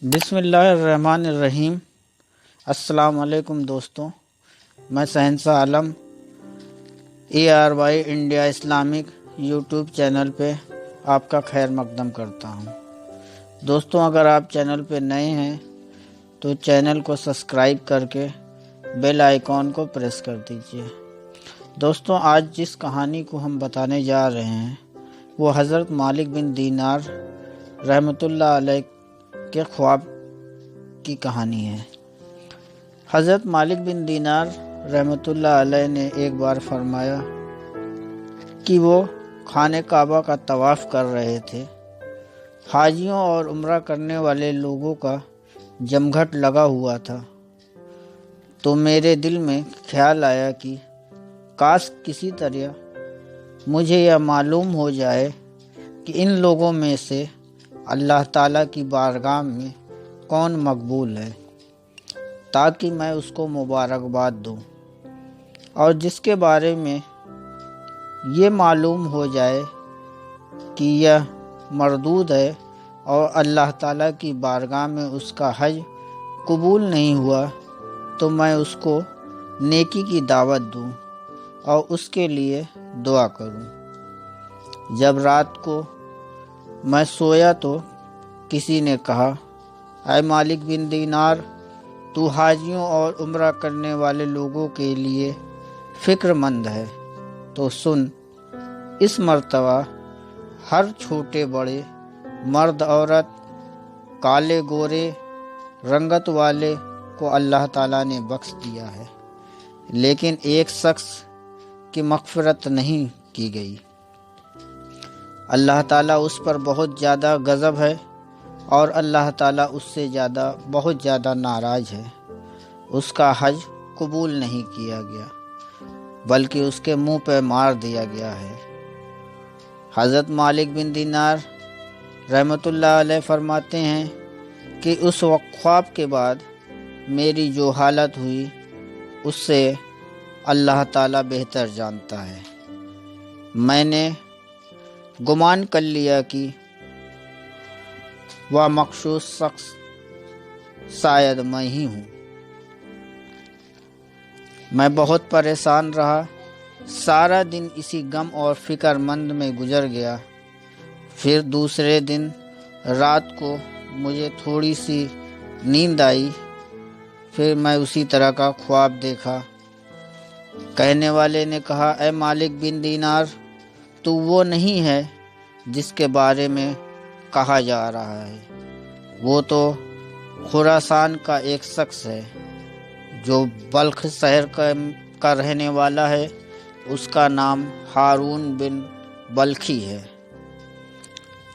بسم اللہ الرحمن الرحیم۔ السلام علیکم دوستوں، میں شہنشاہ عالم ARY India Islamic YouTube channel پہ آپ کا خیر مقدم کرتا ہوں۔ دوستوں، اگر آپ چینل پہ نئے ہیں تو چینل کو سبسکرائب کر کے بیل آئیکن کو پریس کر دیجیے۔ دوستوں، آج جس کہانی کو ہم بتانے جا رہے ہیں وہ حضرت مالک بن دینار رحمۃ اللہ علیہ کے خواب کی کہانی ہے۔ حضرت مالک بن دینار رحمۃ اللہ علیہ نے ایک بار فرمایا کہ وہ خانہ کعبہ کا طواف کر رہے تھے۔ حاجیوں اور عمرہ کرنے والے لوگوں کا جمگھٹ لگا ہوا تھا، تو میرے دل میں خیال آیا کہ کاش کسی طرح مجھے یہ معلوم ہو جائے کہ ان لوگوں میں سے اللہ تعالیٰ کی بارگاہ میں کون مقبول ہے، تاکہ میں اس کو مبارکباد دوں، اور جس کے بارے میں یہ معلوم ہو جائے کہ یہ مردود ہے اور اللہ تعالیٰ کی بارگاہ میں اس کا حج قبول نہیں ہوا، تو میں اس کو نیکی کی دعوت دوں اور اس کے لیے دعا کروں۔ جب رات کو میں سویا تو کسی نے کہا، اے مالک بن دینار، تو حاجیوں اور عمرہ کرنے والے لوگوں کے لیے فکر مند ہے، تو سن، اس مرتبہ ہر چھوٹے بڑے، مرد عورت، کالے گورے، رنگت والے کو اللہ تعالیٰ نے بخش دیا ہے، لیکن ایک شخص کی مغفرت نہیں کی گئی۔ اللہ تعالیٰ اس پر بہت زیادہ غضب ہے اور اللہ تعالیٰ اس سے بہت زیادہ ناراض ہے۔ اس کا حج قبول نہیں کیا گیا، بلکہ اس کے منہ پہ مار دیا گیا ہے۔ حضرت مالک بن دینار رحمۃ اللہ علیہ فرماتے ہیں کہ اس وقت خواب کے بعد میری جو حالت ہوئی اس سے اللہ تعالیٰ بہتر جانتا ہے۔ میں نے گمان کر لیا کہ وہ مخصوص شخص شاید میں ہی ہوں۔ میں بہت پریشان رہا، سارا دن اسی غم اور فکر مند میں گزر گیا۔ پھر دوسرے دن رات کو مجھے تھوڑی سی نیند آئی، پھر میں اسی طرح کا خواب دیکھا۔ کہنے والے نے کہا، اے مالک بن دینار، تو وہ نہیں ہے جس کے بارے میں کہا جا رہا ہے، وہ تو خراسان کا ایک شخص ہے جو بلخ شہر کا رہنے والا ہے۔ اس کا نام ہارون بن بلخی ہے۔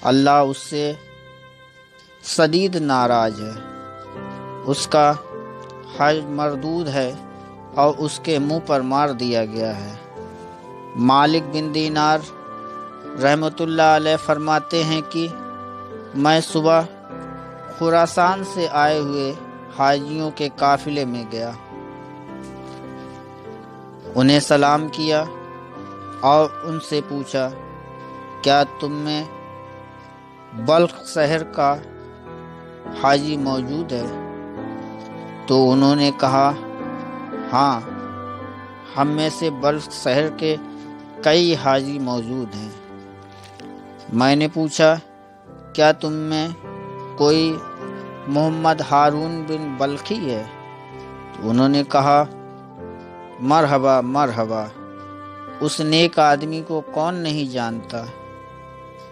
اللہ اس سے شدید ناراض ہے، اس کا حج مردود ہے اور اس کے منہ پر مار دیا گیا ہے۔ مالک بن دینار رحمۃ اللہ علیہ فرماتے ہیں کہ میں صبح خراسان سے آئے ہوئے حاجیوں کے قافلے میں گیا، انہیں سلام کیا اور ان سے پوچھا، کیا تم میں بلخ شہر کا حاجی موجود ہے؟ تو انہوں نے کہا، ہاں، ہم میں سے بلخ شہر کے کئی حاجی موجود ہیں۔ میں نے پوچھا، کیا تم میں کوئی محمد ہارون بن بلخی ہے؟ تو انہوں نے کہا، مرحبا مرحبا، اس نیک آدمی کو کون نہیں جانتا،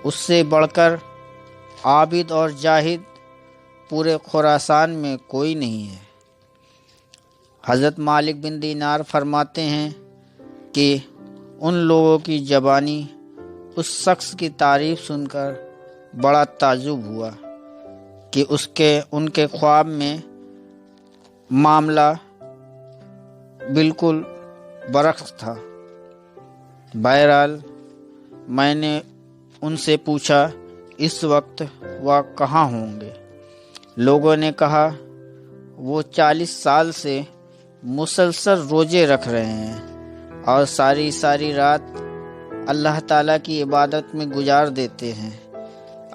اس سے بڑھ کر عابد اور زاہد پورے خراسان میں کوئی نہیں ہے۔ حضرت مالک بن دینار فرماتے ہیں کہ ان لوگوں کی زبانی اس شخص کی تعریف سن کر بڑا تعجب ہوا کہ ان کے خواب میں معاملہ بالکل برعکس تھا۔ بہرحال میں نے ان سے پوچھا، اس وقت وہ کہاں ہوں گے؟ لوگوں نے کہا، وہ 40 سال سے مسلسل روزے رکھ رہے ہیں اور ساری رات اللہ تعالیٰ کی عبادت میں گزار دیتے ہیں۔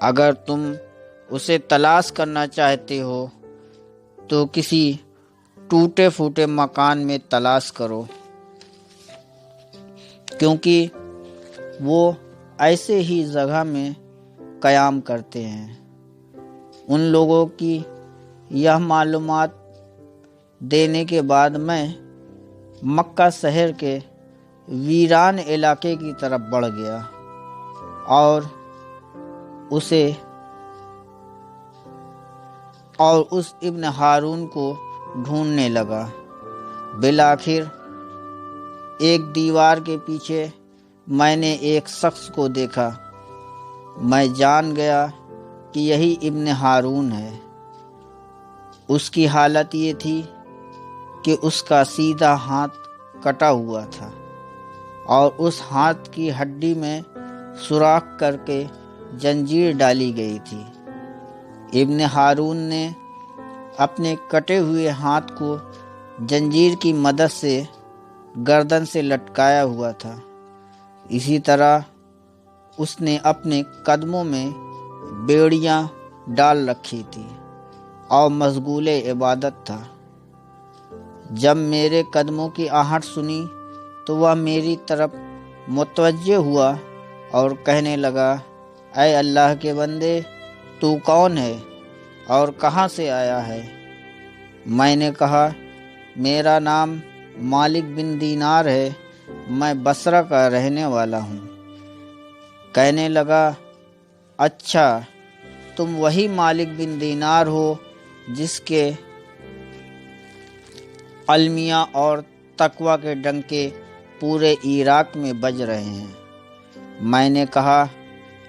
اگر تم اسے تلاش کرنا چاہتے ہو تو کسی ٹوٹے پھوٹے مکان میں تلاش کرو، کیونکہ وہ ایسے ہی جگہ میں قیام کرتے ہیں۔ ان لوگوں کی یہ معلومات دینے کے بعد میں مکہ شہر کے ویران علاقے کی طرف بڑھ گیا اور اس ابن ہارون کو ڈھونڈنے لگا۔ بالآخر ایک دیوار کے پیچھے میں نے ایک شخص کو دیکھا۔ میں جان گیا کہ یہی ابن ہارون ہے۔ اس کی حالت یہ تھی کہ اس کا سیدھا ہاتھ کٹا ہوا تھا اور اس ہاتھ کی ہڈی میں سوراخ کر کے زنجیر ڈالی گئی تھی۔ ابن ہارون نے اپنے کٹے ہوئے ہاتھ کو زنجیر کی مدد سے گردن سے لٹکایا ہوا تھا۔ اسی طرح اس نے اپنے قدموں میں بیڑیاں ڈال رکھی تھی اور مشغول عبادت تھا۔ جب میرے قدموں کی آہٹ سنی تو وہ میری طرف متوجہ ہوا اور کہنے لگا، اے اللہ کے بندے، تو کون ہے اور کہاں سے آیا ہے؟ میں نے کہا، میرا نام مالک بن دینار ہے، میں بصرہ کا رہنے والا ہوں۔ کہنے لگا، اچھا، تم وہی مالک بن دینار ہو جس کے المیہ اور تقوی کے ڈنکے پورے عراق میں بج رہے ہیں۔ میں نے کہا،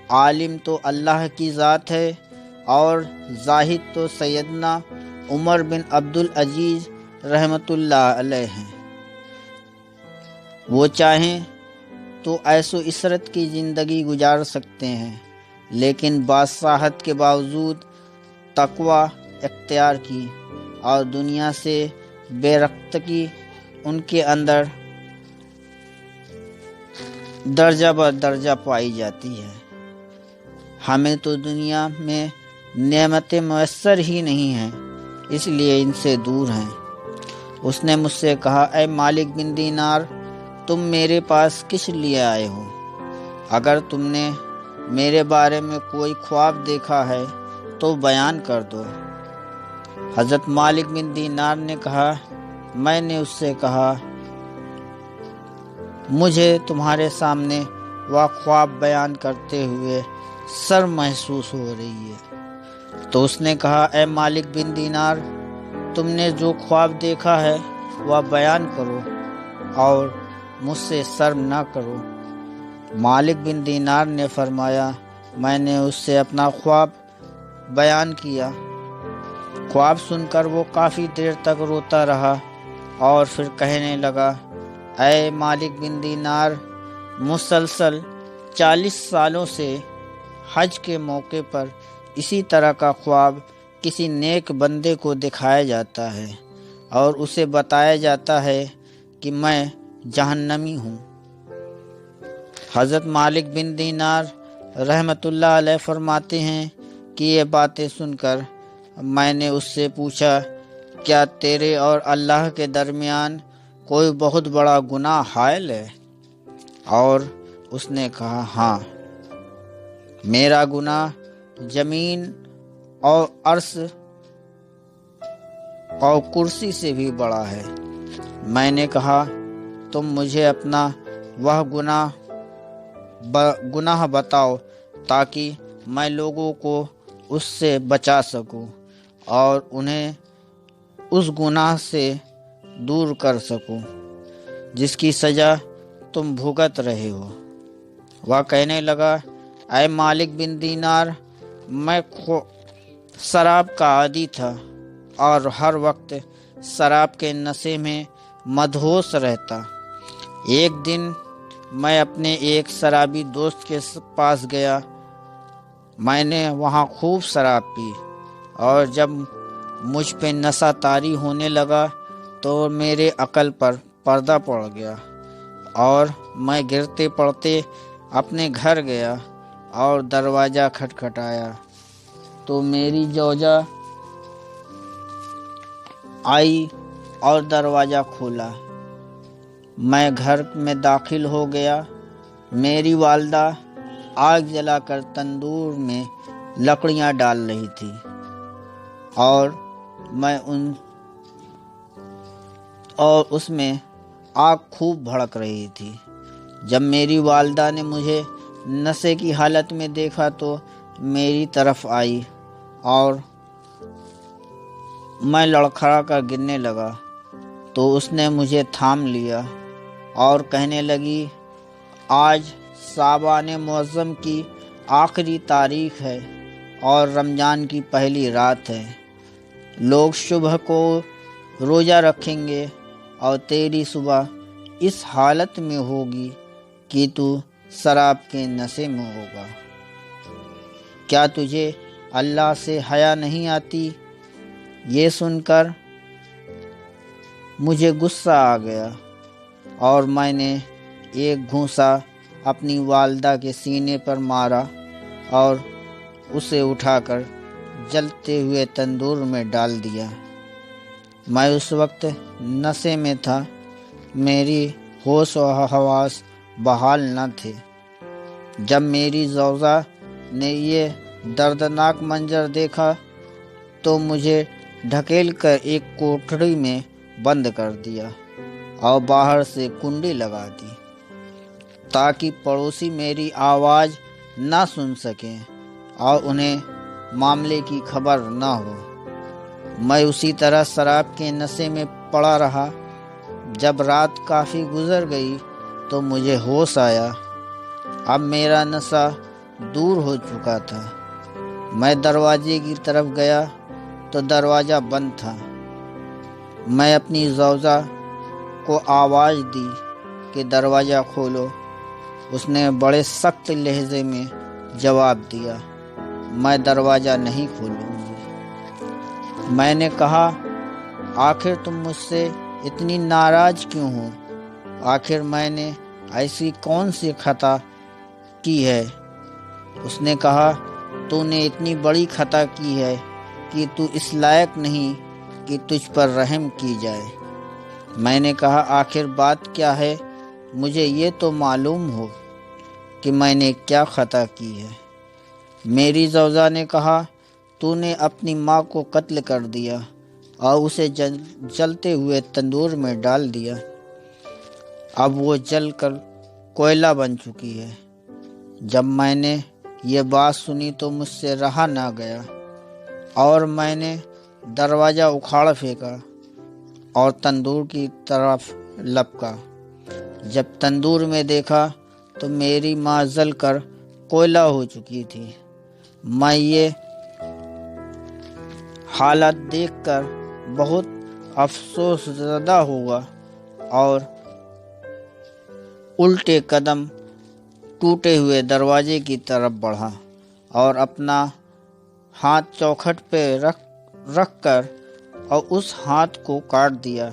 عالم تو اللہ کی ذات ہے اور زاہد تو سیدنا عمر بن عبدالعزیز رحمۃ اللہ علیہ ہیں۔ وہ چاہیں تو عیش و عشرت کی زندگی گزار سکتے ہیں، لیکن بادشاہت کے باوجود تقوی اختیار کی اور دنیا سے بے رغبتی ان کے اندر درجہ بر درجہ پائی جاتی ہے۔ ہمیں تو دنیا میں نعمتیں میسر ہی نہیں ہیں، اس لیے ان سے دور ہیں۔ اس نے مجھ سے کہا، اے مالک بن دینار، تم میرے پاس کس لیے آئے ہو؟ اگر تم نے میرے بارے میں کوئی خواب دیکھا ہے تو بیان کر دو۔ حضرت مالک بن دینار نے کہا، میں نے اس سے کہا، مجھے تمہارے سامنے وہ خواب بیان کرتے ہوئے شرم محسوس ہو رہی ہے۔ تو اس نے کہا، اے مالک بن دینار، تم نے جو خواب دیکھا ہے وہ بیان کرو اور مجھ سے شرم نہ کرو۔ مالک بن دینار نے فرمایا، میں نے اس سے اپنا خواب بیان کیا۔ خواب سن کر وہ کافی دیر تک روتا رہا اور پھر کہنے لگا، اے مالک بن دینار، مسلسل 40 سالوں سے حج کے موقع پر اسی طرح کا خواب کسی نیک بندے کو دکھایا جاتا ہے اور اسے بتایا جاتا ہے کہ میں جہنمی ہوں۔ حضرت مالک بن دینار رحمۃ اللہ علیہ فرماتے ہیں کہ یہ باتیں سن کر میں نے اس سے پوچھا، کیا تیرے اور اللہ کے درمیان کوئی بہت بڑا گناہ حائل ہے؟ اور اس نے کہا، ہاں، میرا گناہ زمین اور عرش اور کرسی سے بھی بڑا ہے۔ میں نے کہا، تم مجھے اپنا وہ گناہ بتاؤ تاکہ میں لوگوں کو اس سے بچا سکوں اور انہیں اس گناہ سے دور کر سکوں جس کی سزا تم بھگت رہے ہو۔ وہ کہنے لگا، اے مالک بن دینار، میں شراب کا عادی تھا اور ہر وقت شراب کے نشے میں مدہوش رہتا۔ ایک دن میں اپنے ایک شرابی دوست کے پاس گیا۔ میں نے وہاں خوب شراب پی اور جب مجھ پہ نشہ طاری ہونے لگا تو میرے عقل پر پردہ پڑ گیا اور میں گرتے پڑتے اپنے گھر گیا اور دروازہ کھٹکھٹایا تو میری زوجہ آئی اور دروازہ کھولا۔ میں گھر میں داخل ہو گیا۔ میری والدہ آگ جلا کر تندور میں لکڑیاں ڈال رہی تھی اور اس میں آگ خوب بھڑک رہی تھی۔ جب میری والدہ نے مجھے نشے کی حالت میں دیکھا تو میری طرف آئی اور میں لڑکھڑا کر گرنے لگا تو اس نے مجھے تھام لیا اور کہنے لگی، آج شعبان معظم کی آخری تاریخ ہے اور رمضان کی پہلی رات ہے۔ لوگ صبح کو روزہ رکھیں گے اور تیری صبح اس حالت میں ہوگی کہ تو شراب کے نشے میں ہوگا۔ کیا تجھے اللہ سے حیا نہیں آتی؟ یہ سن کر مجھے غصہ آ گیا اور میں نے ایک گھونسا اپنی والدہ کے سینے پر مارا اور اسے اٹھا کر جلتے ہوئے تندور میں ڈال دیا۔ میں اس وقت نشے میں تھا، میری ہوش و حواس بحال نہ تھے۔ جب میری زوجہ نے یہ دردناک منظر دیکھا تو مجھے ڈھکیل کر ایک کوٹھڑی میں بند کر دیا اور باہر سے کنڈی لگا دی تاکہ پڑوسی میری آواز نہ سن سکیں اور انہیں معاملے کی خبر نہ ہو۔ میں اسی طرح شراب کے نشے میں پڑا رہا۔ جب رات کافی گزر گئی تو مجھے ہوش آیا۔ اب میرا نشہ دور ہو چکا تھا۔ میں دروازے کی طرف گیا تو دروازہ بند تھا۔ میں اپنی زوجہ کو آواز دی کہ دروازہ کھولو۔ اس نے بڑے سخت لہجے میں جواب دیا، میں دروازہ نہیں کھولوں گی۔ میں نے کہا، آخر تم مجھ سے اتنی ناراض کیوں ہو؟ آخر میں نے ایسی کون سی خطا کی ہے؟ اس نے کہا، تو نے اتنی بڑی خطا کی ہے کہ تو اس لائق نہیں کہ تجھ پر رحم کی جائے۔ میں نے کہا، آخر بات کیا ہے؟ مجھے یہ تو معلوم ہو کہ میں نے کیا خطا کی ہے۔ میری زوجہ نے کہا، تو نے اپنی ماں کو قتل کر دیا اور اسے جلتے ہوئے تندور میں ڈال دیا۔ اب وہ جل کر کوئلہ بن چکی ہے۔ جب میں نے یہ بات سنی تو مجھ سے رہا نہ گیا اور میں نے دروازہ اکھاڑ پھینکا اور تندور کی طرف لپکا۔ جب تندور میں دیکھا تو میری ماں جل کر کوئلہ ہو چکی تھی۔ میں یہ حالت دیکھ کر بہت افسوس زدہ ہوا اور الٹے قدم ٹوٹے ہوئے دروازے کی طرف بڑھا اور اپنا ہاتھ چوکھٹ پہ رکھ کر اور اس ہاتھ کو کاٹ دیا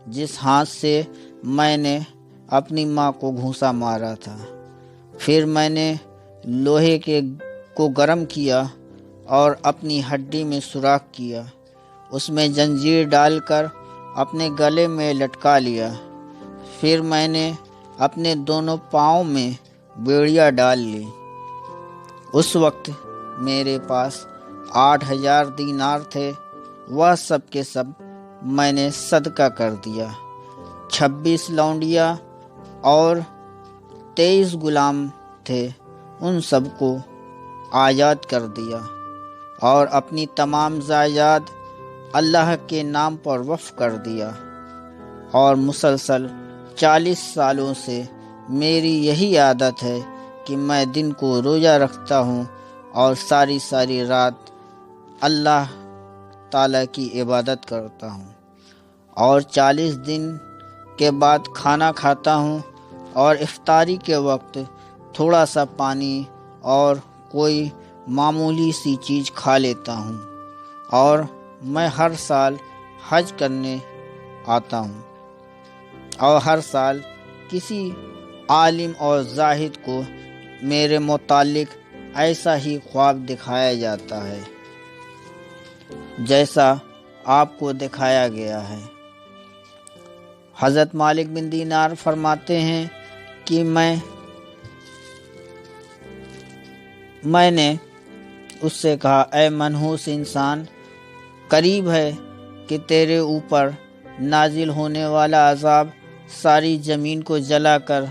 جس ہاتھ سے میں نے اپنی ماں کو گھونسا مارا تھا۔ پھر میں نے لوہے کو گرم کیا اور اپنی ہڈی میں سوراخ کیا، اس میں زنجیر ڈال کر اپنے گلے میں لٹکا لیا۔ پھر میں نے اپنے دونوں پاؤں میں بیڑیاں ڈال لی۔ اس وقت میرے پاس 8,000 دینار تھے، وہ سب کے سب میں نے صدقہ کر دیا۔ 26 لونڈیاں اور 23 غلام تھے، ان سب کو آزاد کر دیا اور اپنی تمام جائیداد اللہ کے نام پر وقف کر دیا۔ اور مسلسل 40 سالوں سے میری یہی عادت ہے کہ میں دن کو روزہ رکھتا ہوں اور ساری رات اللہ تعالیٰ کی عبادت کرتا ہوں، اور 40 دن کے بعد کھانا کھاتا ہوں اور افطاری کے وقت تھوڑا سا پانی اور کوئی معمولی سی چیز کھا لیتا ہوں۔ اور میں ہر سال حج کرنے آتا ہوں اور ہر سال کسی عالم اور زاہد کو میرے متعلق ایسا ہی خواب دکھایا جاتا ہے۔ جیسا آپ کو دکھایا گیا ہے۔ حضرت مالک بن دینار فرماتے ہیں کہ میں نے اس سے کہا، اے منحوس انسان، قریب ہے کہ تیرے اوپر نازل ہونے والا عذاب ساری زمین کو جلا کر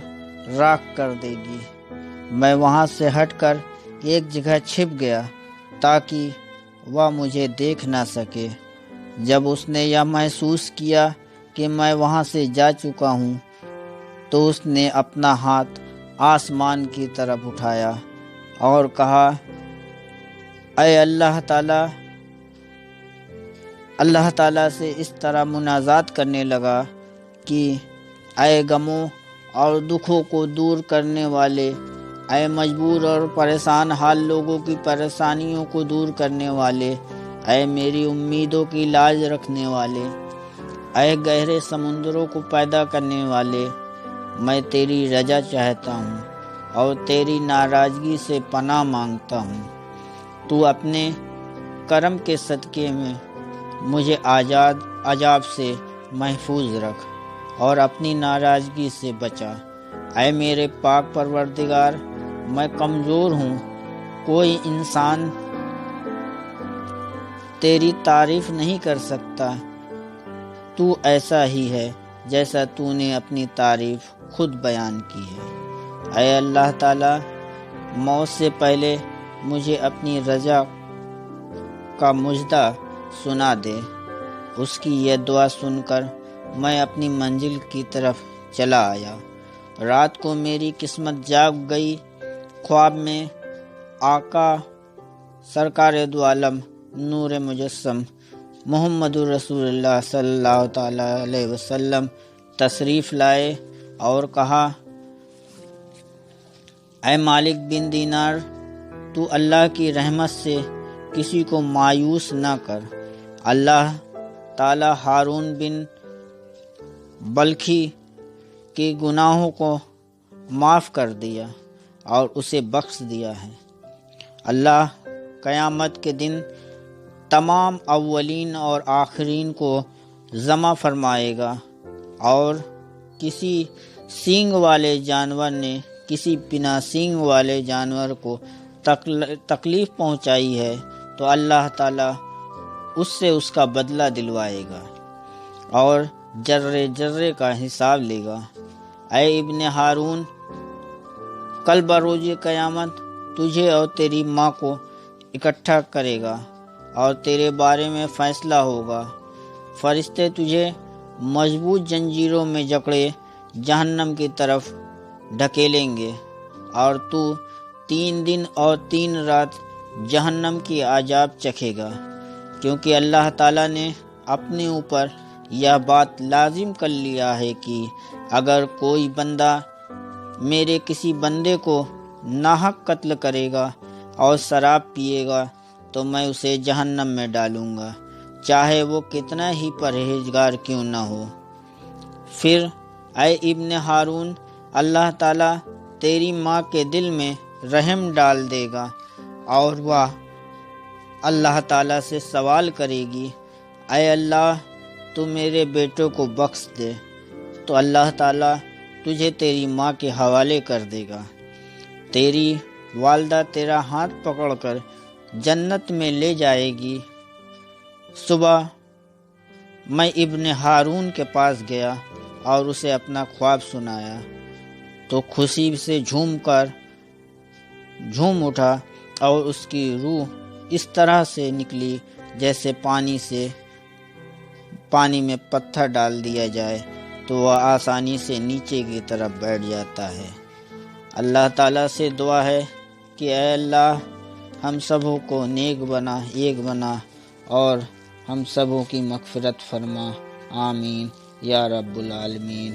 راکھ کر دے گی۔ میں وہاں سے ہٹ کر ایک جگہ چھپ گیا تاکہ وہ مجھے دیکھ نہ سکے۔ جب اس نے یہ محسوس کیا کہ میں وہاں سے جا چکا ہوں تو اس نے اپنا ہاتھ آسمان کی طرف اٹھایا اور کہا، اے اللہ تعالیٰ سے اس طرح مناجات کرنے لگا کہ اے غموں اور دکھوں کو دور کرنے والے، اے مجبور اور پریشان حال لوگوں کی پریشانیوں کو دور کرنے والے، اے میری امیدوں کی لاج رکھنے والے، اے گہرے سمندروں کو پیدا کرنے والے، میں تیری رضا چاہتا ہوں اور تیری ناراضگی سے پناہ مانگتا ہوں۔ تو اپنے کرم کے صدقے میں مجھے عذاب سے محفوظ رکھ اور اپنی ناراضگی سے بچا۔ اے میرے پاک پروردگار، میں کمزور ہوں، کوئی انسان تیری تعریف نہیں کر سکتا، تو ایسا ہی ہے جیسا تو نے اپنی تعریف خود بیان کی ہے۔ اے اللہ تعالیٰ، موت سے پہلے مجھے اپنی رضا کا مژدہ سنا دے۔ اس کی یہ دعا سن کر میں اپنی منزل کی طرف چلا آیا۔ رات کو میری قسمت جاگ گئی۔ خواب میں آقا سرکار دو عالم نور مجسم محمد رسول اللہ صلی اللہ تعالی علیہ وسلم تشریف لائے اور کہا، اے مالک بن دینار، تو اللہ کی رحمت سے کسی کو مایوس نہ کر۔ اللہ تعالی ہارون بن بلخی کے گناہوں کو معاف کر دیا اور اسے بخش دیا ہے۔ اللہ قیامت کے دن تمام اولین اور آخرین کو جمع فرمائے گا، اور کسی سینگ والے جانور نے کسی بنا سینگ والے جانور کو تکلیف پہنچائی ہے تو اللہ تعالیٰ اس سے اس کا بدلہ دلوائے گا اور ذرے ذرے کا حساب لے گا۔ اے ابن ہارون، کل بروز قیامت تجھے اور تیری ماں کو اکٹھا کرے گا اور تیرے بارے میں فیصلہ ہوگا۔ فرشتے تجھے مضبوط زنجیروں میں جکڑے جہنم کی طرف ڈھکیلیں گے اور تو 3 دن اور 3 رات جہنم کی عذاب چکھے گا، کیونکہ اللہ تعالیٰ نے اپنے اوپر یہ بات لازم کر لیا ہے کہ اگر کوئی بندہ میرے کسی بندے کو ناحق قتل کرے گا اور شراب پیے گا تو میں اسے جہنم میں ڈالوں گا، چاہے وہ کتنا ہی پرہیزگار کیوں نہ ہو۔ پھر اے ابن ہارون، اللہ تعالیٰ تیری ماں کے دل میں رحم ڈال دے گا اور وہ اللہ تعالیٰ سے سوال کرے گی، اے اللہ، تو میرے بیٹوں کو بخش دے، تو اللہ تعالیٰ تجھے تیری ماں کے حوالے کر دے گا۔ تیری والدہ تیرا ہاتھ پکڑ کر جنت میں لے جائے گی۔ صبح میں ابن ہارون کے پاس گیا اور اسے اپنا خواب سنایا تو خوشی سے جھوم اٹھا اور اس کی روح اس طرح سے نکلی جیسے پانی میں پتھر ڈال دیا جائے تو وہ آسانی سے نیچے کی طرف بیٹھ جاتا ہے۔ اللہ تعالیٰ سے دعا ہے کہ اے اللہ، ہم سبوں کو نیک بنا، ایک بنا اور ہم سبوں کی مغفرت فرما، آمین یا رب العالمین۔